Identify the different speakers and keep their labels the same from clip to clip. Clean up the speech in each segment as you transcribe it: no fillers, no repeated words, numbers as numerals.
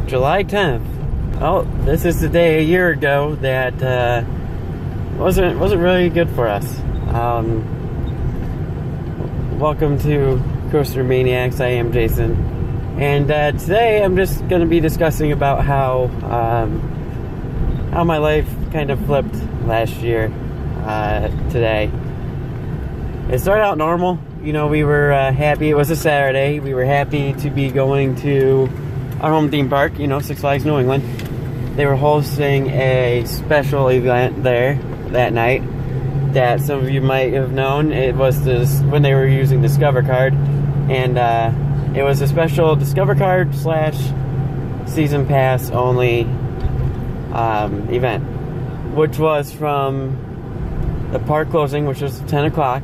Speaker 1: July 10th. Oh, this is the day a year ago that wasn't really good for us. Welcome to Coaster Maniacs. I am Jason, and today I'm just going to be discussing about how my life kind of flipped last year. Today, it started out normal. You know, we were happy. It was a Saturday. We were happy to be going to our home theme park, you know, Six Flags New England. They were hosting a special event there that night that some of you might have known. It was this, when they were using Discover Card, and it was a special Discover Card / season pass only event, which was from the park closing, which was 10 o'clock,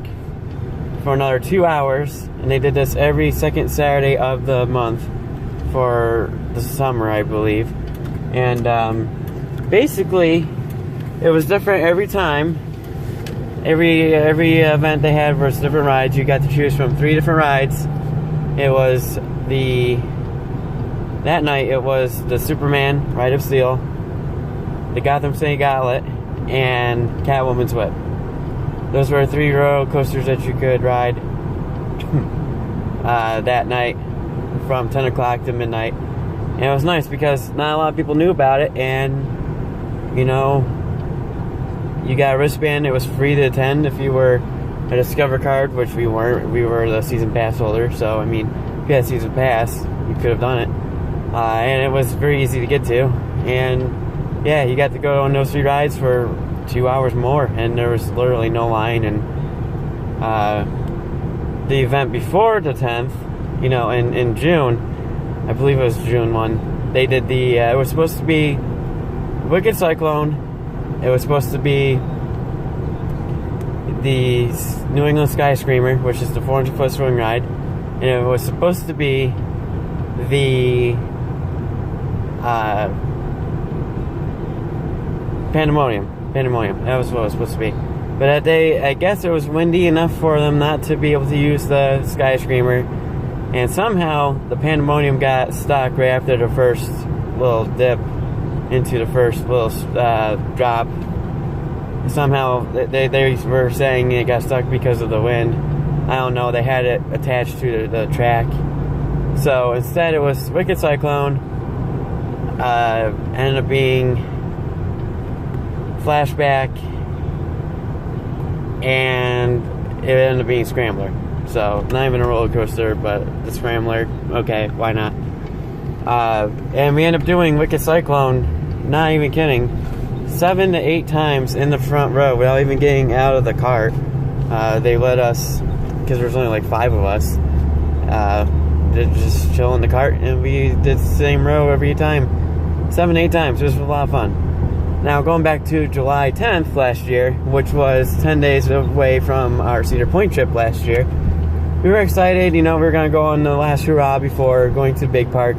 Speaker 1: for another 2 hours, and they did this every second Saturday of the month for the summer, I believe. And basically, it was different every time. Every event they had was different rides. You got to choose from 3 different rides. It was that night it was the Superman Ride of Steel, the Gotham City Gauntlet, and Catwoman's Whip. Those were 3 roller coasters that you could ride that night from 10 o'clock to midnight. And it was nice because not a lot of people knew about it, and, you know, you got a wristband. It was free to attend if you were a Discover Card, which we weren't. We were the season pass holder, so, I mean, if you had a season pass, you could have done it. And it was very easy to get to. And, yeah, you got to go on those 3 rides for 2 hours more, and there was literally no line. And the event before the 10th, you know, in June, I believe it was June 1, they did the, it was supposed to be Wicked Cyclone, it was supposed to be the New England Sky Screamer, which is the 400-foot swing ride, and it was supposed to be the Pandemonium. That was what it was supposed to be. But that day, I guess it was windy enough for them not to be able to use the Sky Screamer. And somehow, the Pandemonium got stuck right after the first little dip into the first little drop. Somehow, they were saying it got stuck because of the wind. I don't know, they had it attached to the track. So, instead, it was Wicked Cyclone. Ended up being Flashback, and it ended up being Scrambler. So, not even a roller coaster, but the Scrambler. Okay, why not? And we ended up doing Wicked Cyclone, not even kidding, 7 to 8 times in the front row without even getting out of the cart. They let us, because there was only like 5 of us, just chill in the cart, and we did the same row every time. 7 to 8 times. It was a lot of fun. Now, going back to July 10th last year, which was 10 days away from our Cedar Point trip last year, we were excited. You know, we were going to go on the last hurrah before going to the big park.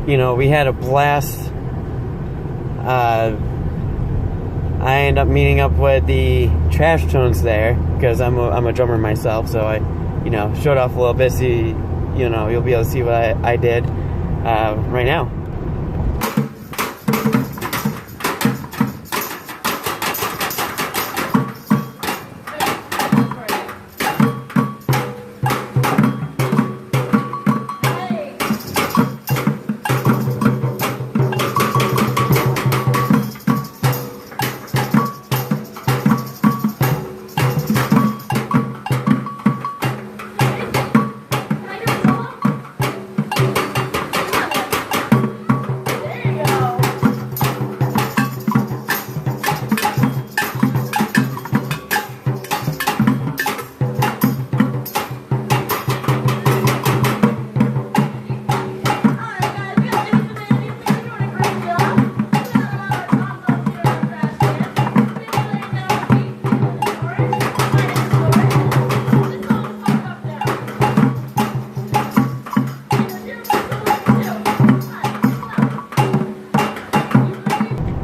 Speaker 1: You know, we had a blast. I ended up meeting up with the Trash Tones there, because I'm a drummer myself, so I, you know, showed off a little bit. See, you know, you'll be able to see what I did right now.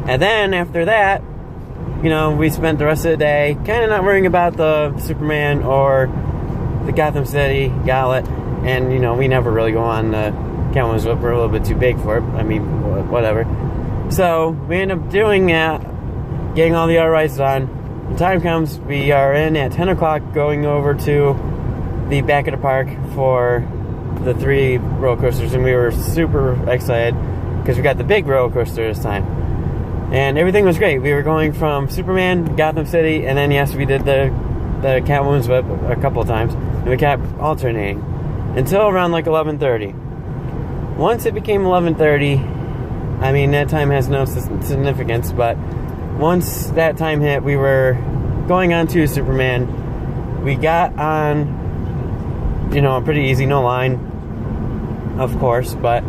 Speaker 1: And then after that, you know, we spent the rest of the day kind of not worrying about the Superman or the Gotham City Gauntlet. And, you know, we never really go on the Catwoman's whip were a little bit too big for it. I mean, whatever. So we end up doing that, getting all the other rides done. The time comes, we are in at 10 o'clock going over to the back of the park for the 3 roller coasters, and we were super excited because we got the big roller coaster this time. And everything was great. We were going from Superman, Gotham City, and then yes, we did the Catwoman's whip a couple of times, and we kept alternating until around like 11:30. Once it became 11:30, I mean, that time has no significance, but once that time hit, we were going on to Superman. We got on, you know, pretty easy, no line, of course, but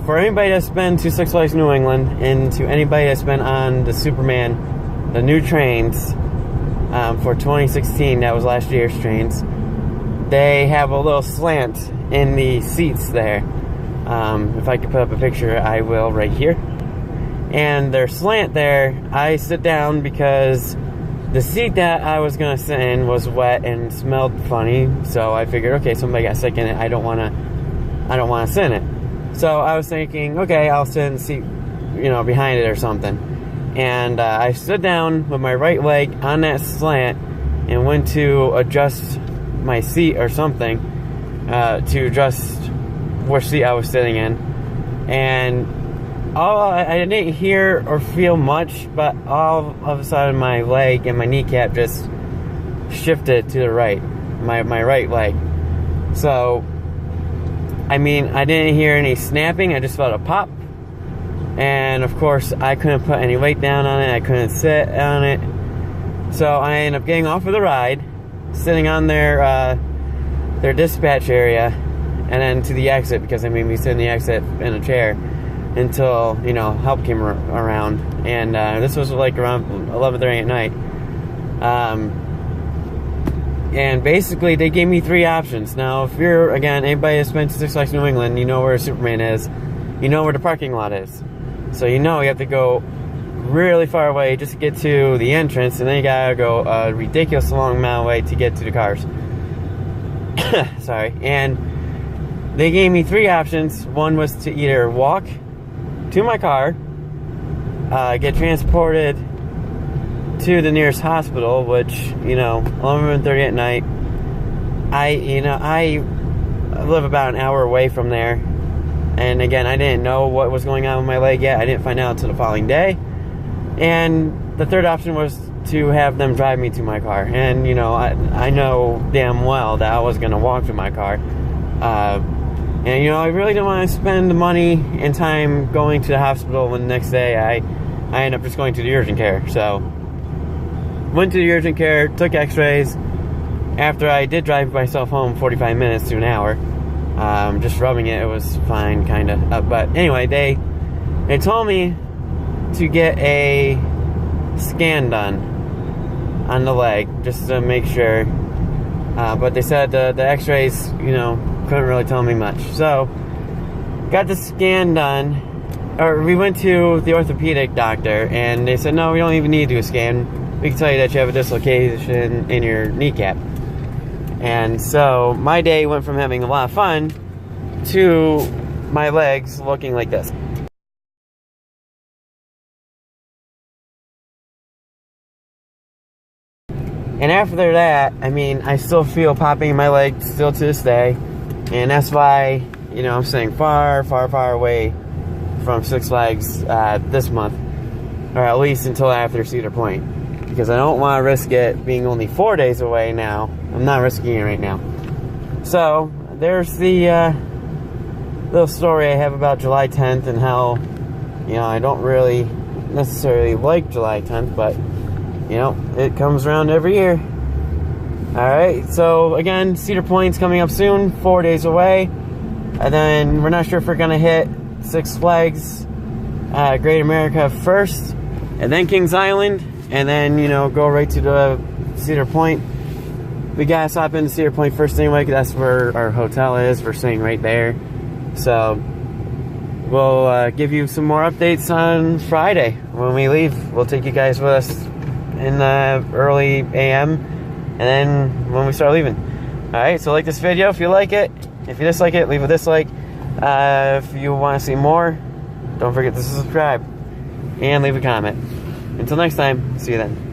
Speaker 1: for anybody that's been to Six Flags New England, and to anybody that's been on the Superman, the new trains for 2016, that was last year's trains, they have a little slant in the seats there. If I could put up a picture, I will right here. And their slant there, I sit down because the seat that I was gonna sit in was wet and smelled funny. So I figured, okay, somebody got sick in it. I don't wanna sit in it. So I was thinking, okay, I'll sit in the seat, you know, behind it or something. And I stood down with my right leg on that slant and went to adjust my seat or something to adjust which seat I was sitting in. And I didn't hear or feel much, but all of a sudden my leg and my kneecap just shifted to the right, my right leg. So, I mean, I didn't hear any snapping, I just felt a pop. And of course, I couldn't put any weight down on it, I couldn't sit on it. So I ended up getting off of the ride, sitting on their dispatch area, and then to the exit, because I made me sit in the exit in a chair until, you know, help came around. And this was like around 11:30 at night. And basically they gave me 3 options. Now, if you're, again, anybody that's been to Six Flags New England, you know where Superman is, you know where the parking lot is. So you know you have to go really far away just to get to the entrance, and then you gotta go a ridiculous long amount away to get to the cars. Sorry. And they gave me 3 options. One was to either walk to my car, get transported to the nearest hospital, which, you know, 11:30 at night. I live about an hour away from there, and again, I didn't know what was going on with my leg yet. I didn't find out until the following day. And the third option was to have them drive me to my car, and you know, I know damn well that I was gonna walk to my car. And you know, I really didn't want to spend the money and time going to the hospital when the next day I ended up just going to the urgent care. So went to the urgent care, took x-rays. After I did drive myself home 45 minutes to an hour, just rubbing it, it was fine, kind of. But anyway, they told me to get a scan done on the leg, just to make sure. But they said the x-rays, you know, couldn't really tell me much. So, got the scan done, or we went to the orthopedic doctor, and they said, no, we don't even need to do a scan. We can tell you that you have a dislocation in your kneecap. And so, my day went from having a lot of fun to my legs looking like this. And after that, I mean, I still feel popping in my leg still to this day. And that's why, you know, I'm staying far, far, far away from Six Flags this month. Or at least until after Cedar Point. Because I don't want to risk it being only 4 days away now. I'm not risking it right now. So, there's the little story I have about July 10th and how, you know, I don't really necessarily like July 10th, but, you know, it comes around every year. Alright, so again, Cedar Point's coming up soon, 4 days away. And then we're not sure if we're going to hit Six Flags Great America first, and then Kings Island, and then, you know, go right to the Cedar Point. We gotta stop in Cedar Point first anyway, because that's where our hotel is. We're staying right there. So, we'll give you some more updates on Friday when we leave. We'll take you guys with us in the early AM, and then when we start leaving. Alright, so like this video if you like it. If you dislike it, leave a dislike. If you want to see more, don't forget to subscribe and leave a comment. Until next time, see you then.